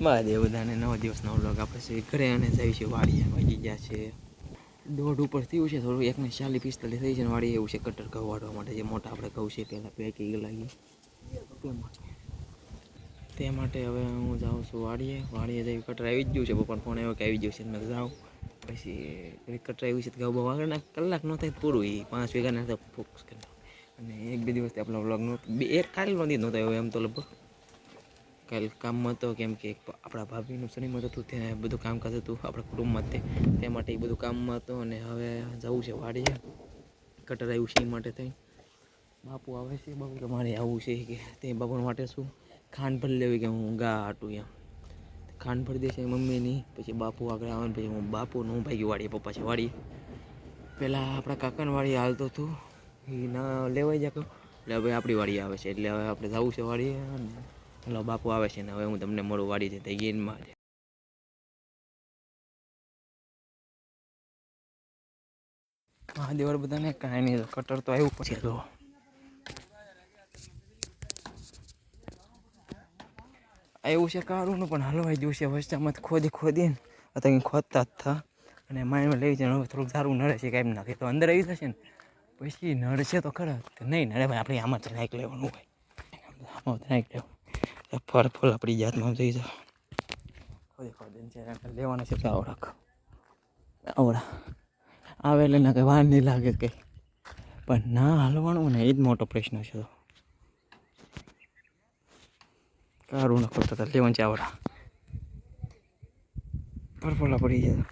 મહાદેવ બધાને 9 દિવસનો વ્લોગ આપણે ઘરે અને જઈએ છીએ વાડીએ. વાગી ગયા છે 1:30 ઉપર થયું છે, થોડું 1:40-45 થઈ છે. વાડી એવું છે કટર ઘઉં વાળવા માટે, જે મોટા આપણે ઘઉં છે પહેલાં પેકી લાગી તે માટે હવે હું જાઉં છું વાડીએ જઈ. કટર આવી જ ગયું છે, બપોર ફોન આવ્યો કે આવી ગયું છે. મેં જાઉં પછી કટર આવ્યું છે તો ઘઉં બહુ આગળ કલાક ન થાય પૂરું, એ 5 વીઘાના તો ફોકસ કરી. અને 1-2 દિવસથી આપણો વ્લોગનો કાલનો દી નહોતો એમ તો લગભગ કાલ કામમાં હતો, કેમ કે આપણા ભાભીનું શનિમત હતું, ત્યાં બધું કામકાજ હતું આપણા કુટુંબમાં તે માટે એ બધું કામમાં હતું. અને હવે જવું છે વાડીએ, કટર આવ્યું છે એ માટે થઈ. બાપુ આવે છે, બાપુ કે મારે આવવું છે કે તે બાપુ માટે શું ખાંડ ભરી લેવી કે હું ગા હાટું એમ ખાંડ ભરી દેશે મમ્મીની. પછી બાપુ આગળ આવે ને પછી હું બાપુનું ભાગી વાડીએ, પપ્પા છે વાડીએ. પહેલાં આપણા કાકાની વાડીએ હાલતો હતું, એ ના લેવાઈ જતો એટલે હવે આપણી વાડી આવે છે, એટલે હવે આપણે જવું છે વાડીએ. હલો બાપુ આવે છે ને હવે હું તમને મળું વાડી જતા ગીરમાં. હા દેવર બધાને કાંઈ નહીં, કટર તો આવ્યું પછી તો આવ્યું છે કારુંનું, પણ હલવાઈ ગયું છે વસ્તામાં ખોદીને અત્યારે ખોદતા જ થા. અને માઇન્ડમાં લઈ જાય હવે થોડુંક સારું નડે છે, કાંઈ નાખે તો અંદર આવી જશે ને પછી નડશે તો ખરા નહીં નડે ભાઈ. આપણે આમાં જ નાખી લેવાનું હોય, આમાં નાખી લેવાનું ફળ આપણી જાતમાં થઈ જાય. ખોદી લેવાના છે આવડા આવે એટલે ના કંઈ વાર નહીં લાગે કંઈ, પણ ના હલવાનું ને એ જ મોટો પ્રશ્ન છે. કારું ન કરતા હતા લેવાનું છે આવડા ફળફળા પડી જાય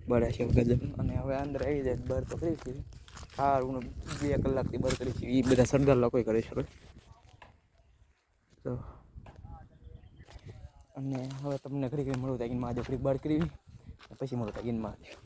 બળે છે ગજબ. અને હવે અંદર આવી જાય બર તો કરી છે કારું 2 કલાકથી બર કરી છે, એ બધા સરદાર લોકો કરે છે. તો અને હવે તમને ઘડી મળું ત્યાં મહાદેવ ઘડી બાર કરી પછી મળું ત્યાં મહાદેવ.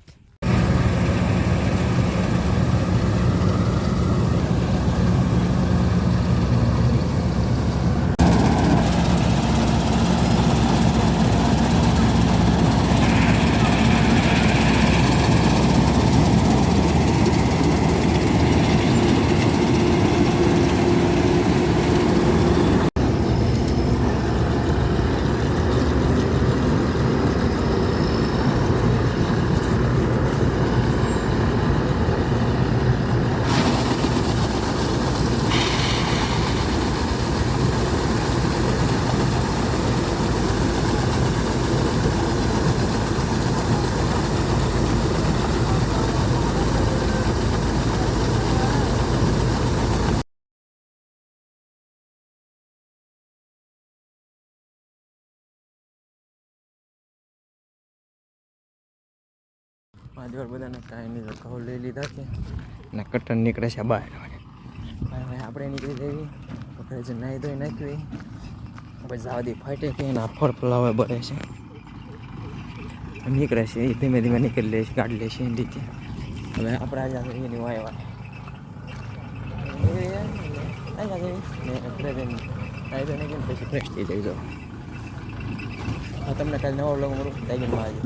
માધવર બધાને કાંઈ નહીં, ઘઉં લઈ લીધા છે અને કટર નીકળે છે બહાર. હવે આપણે નીકળી જઈએ ઘરે જે નાહી ધોઈ નાખવી પછી જવા દે ફાટે કે એના ફળ ફલાવે બળે છે નીકળે છે, એ ધીમે ધીમે નીકળી લે છે, કાઢી લે છે એની રીતે. હવે આપણે આજે એની વાય ઘરે જઈને નાહી ધોઈ નાખીને પછી ફ્રેશ થઈ જાય. તમને કાલે નવો વ્લોગ મળું ત્યાં આજે